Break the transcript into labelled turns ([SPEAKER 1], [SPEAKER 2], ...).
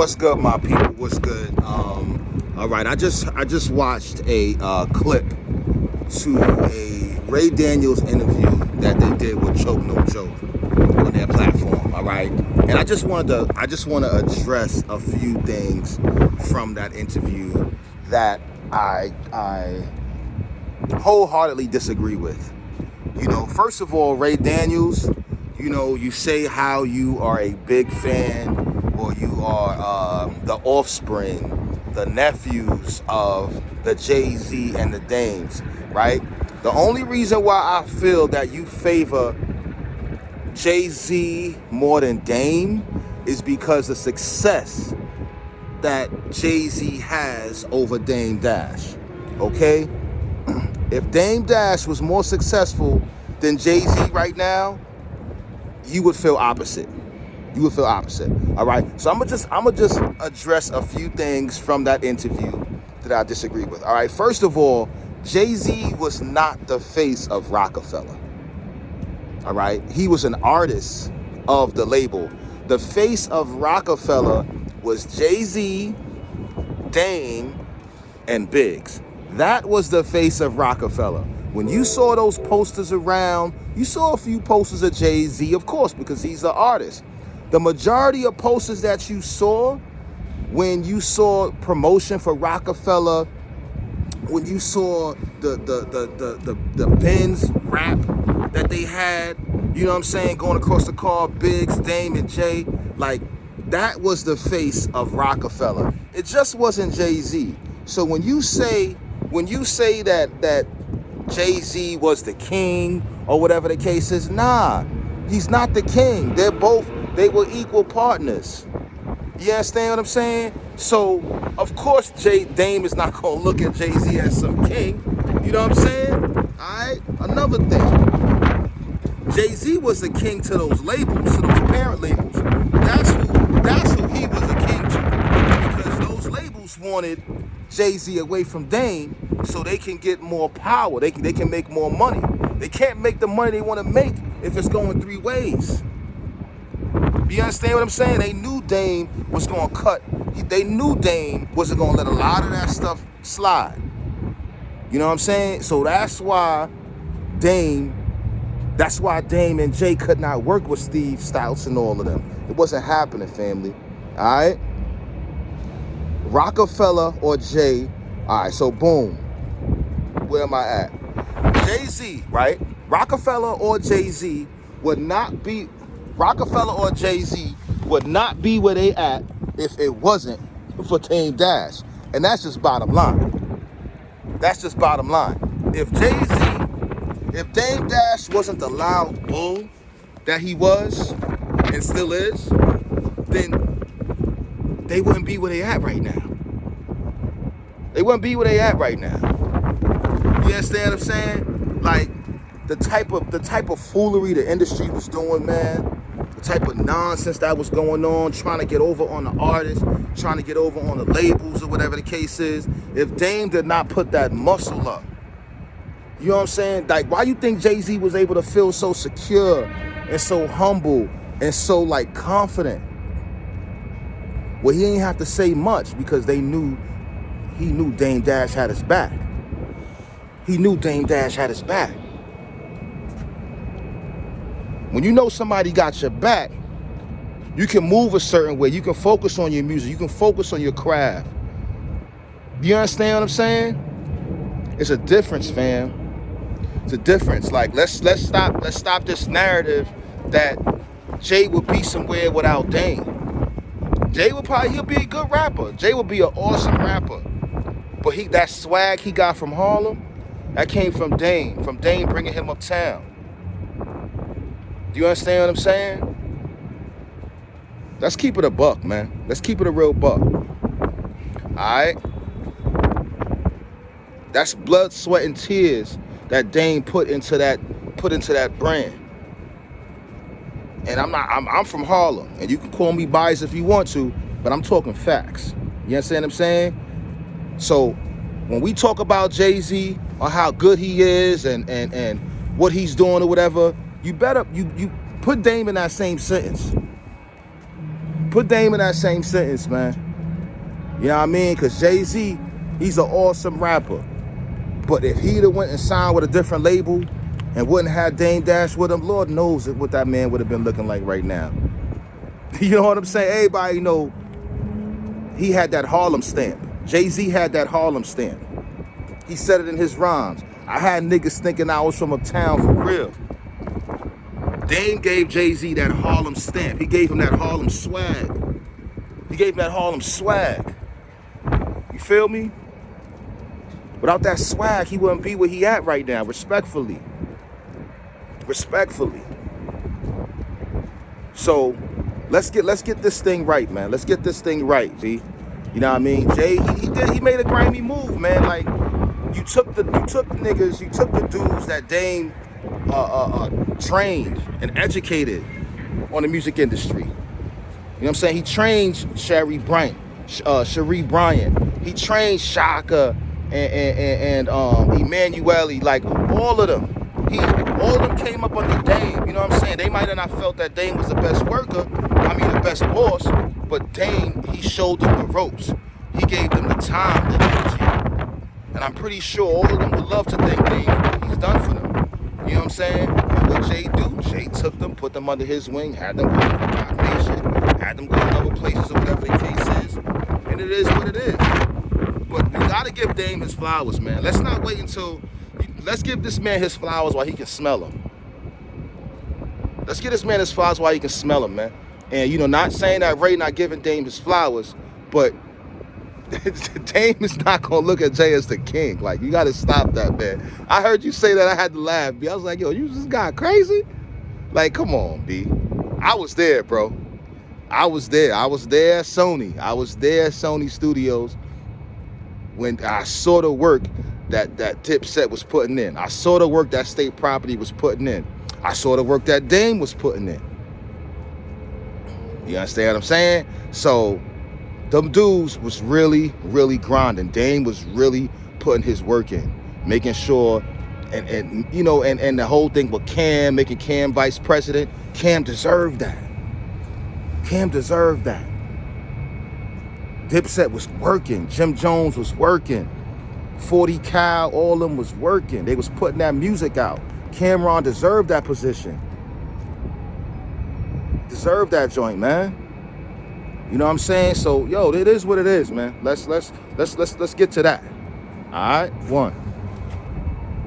[SPEAKER 1] What's good, my people? What's good? All right, I just watched a clip to a Ray Daniels interview that they did with Choke No Joke on their platform. All right, and I just want to address a few things from that interview that I wholeheartedly disagree with. You know, first of all, Ray Daniels, you know, you say how you are a big fan, or you are the offspring, the nephews of the Jay-Z and the Dames, right? The only reason why I feel that you favor Jay-Z more than Dame is because the success that Jay-Z has over Dame Dash, okay? If Dame Dash was more successful than Jay-Z right now, you would feel opposite. You would feel opposite. All right. So I'm gonna just address a few things from that interview that I disagree with. All right. First of all, Jay-Z was not the face of Roc-A-Fella. All right. He was an artist of the label. The face of Roc-A-Fella was Jay-Z, Dame, and Biggs. That was the face of Roc-A-Fella. When you saw those posters around, you saw a few posters of Jay-Z, of course, because he's the artist. The majority of posters that you saw, when you saw promotion for Roc-A-Fella, when you saw the Benz rap that they had, you know what I'm saying, going across the car, Biggs, Dame, and Jay, like, that was the face of Roc-A-Fella. It just wasn't Jay-Z. So when you say that Jay-Z was the king or whatever the case is, nah, he's not the king. They were equal partners. You understand what I'm saying? So, of course, Dame is not going to look at Jay-Z as some king. You know what I'm saying? All right? Another thing. Jay-Z was the king to those labels, to those parent labels. That's who he was a king to. Because those labels wanted Jay-Z away from Dame so they can get more power. They can make more money. They can't make the money they want to make if it's going three ways. You understand what I'm saying? They knew Dame was going to cut. They knew Dame wasn't going to let a lot of that stuff slide. You know what I'm saying? So that's why Dame and Jay could not work with Steve Stouts and all of them. It wasn't happening, family. All right? Roc-A-Fella or Jay. All right, so boom. Where am I at? Jay-Z, right? Roc-A-Fella or Jay-Z would not be... Roc-A-Fella or Jay-Z would not be where they at if it wasn't for Dame Dash. And that's just bottom line. That's just bottom line. If Dame Dash wasn't the loud bull that he was and still is, then they wouldn't be where they at right now. They wouldn't be where they at right now. You understand what I'm saying? Like, the type of foolery the industry was doing, man. The type of nonsense that was going on, trying to get over on the artists, trying to get over on the labels or whatever the case is. If Dame did not put that muscle up, you know what I'm saying? Like, why you think Jay-Z was able to feel so secure and so humble and so, like, confident? Well, he ain't have to say much because he knew Dame Dash had his back. He knew Dame Dash had his back. When you know somebody got your back, you can move a certain way. You can focus on your music. You can focus on your craft. You understand what I'm saying? It's a difference, fam. It's a difference. Like, let's stop this narrative that Jay would be somewhere without Dame. Jay he'll be a good rapper. Jay would be an awesome rapper. But that swag he got from Harlem, that came from Dame bringing him uptown. Do you understand what I'm saying? Let's keep it a buck, man. Let's keep it a real buck. All right? That's blood, sweat, and tears that Dame put into that brand. And I'm from Harlem, and you can call me biased if you want to, but I'm talking facts. You understand what I'm saying? So when we talk about Jay-Z or how good he is and what he's doing or whatever, you put Dame in that same sentence. Put Dame in that same sentence, man. You know what I mean? Because Jay-Z, he's an awesome rapper. But if he'd have went and signed with a different label and wouldn't have Dame Dash with him, Lord knows what that man would have been looking like right now. You know what I'm saying? Everybody know he had that Harlem stamp. Jay-Z had that Harlem stamp. He said it in his rhymes. I had niggas thinking I was from uptown for real. Dame gave Jay-Z that Harlem stamp. He gave him that Harlem swag. He gave him that Harlem swag. You feel me? Without that swag, he wouldn't be where he at right now, respectfully. Respectfully. So let's get this thing right, man. Let's get this thing right, B. You know what I mean? Jay, he made a grimy move, man. Like, you took the dudes that Dame trained and educated on the music industry. You know what I'm saying? He trained Cherie Bryant. He trained Shaka and Emanuele, like all of them. All of them came up under Dame. You know what I'm saying? They might have not felt that Dame was the best worker, the best boss, but Dame, he showed them the ropes. He gave them the time, the energy. And I'm pretty sure all of them would love to thank Dame for what he's done for them. You know what I'm saying? And what Jay do? Jay took them, put them under his wing, had them go to Roc Nation, had them go to other places or whatever the case is. And it is what it is. But we gotta give Dame his flowers, man. Let's not wait until... Let's give this man his flowers while he can smell them. Let's give this man his flowers while he can smell them, man. And, you know, not saying that Ray not giving Dame his flowers, but Dame is not going to look at Jay as the king. Like, you got to stop that, man. I heard you say that. I had to laugh, B. I was like, yo, you just got crazy? Like, come on, B. I was there, bro. I was there at Sony. I was there at Sony Studios when I saw the work that Dipset was putting in. I saw the work that State Property was putting in. I saw the work that Dame was putting in. You understand what I'm saying? So them dudes was really, really grinding. Dame was really putting his work in, making sure, and you know, and the whole thing with Cam, making Cam vice president. Cam deserved that. Cam deserved that. Dipset was working. Jim Jones was working. 40 Cal, all of them was working. They was putting that music out. Cameron deserved that position. Deserved that joint, man. You know what I'm saying? So, yo, it is what it is, man. Let's get to that. All right? 1.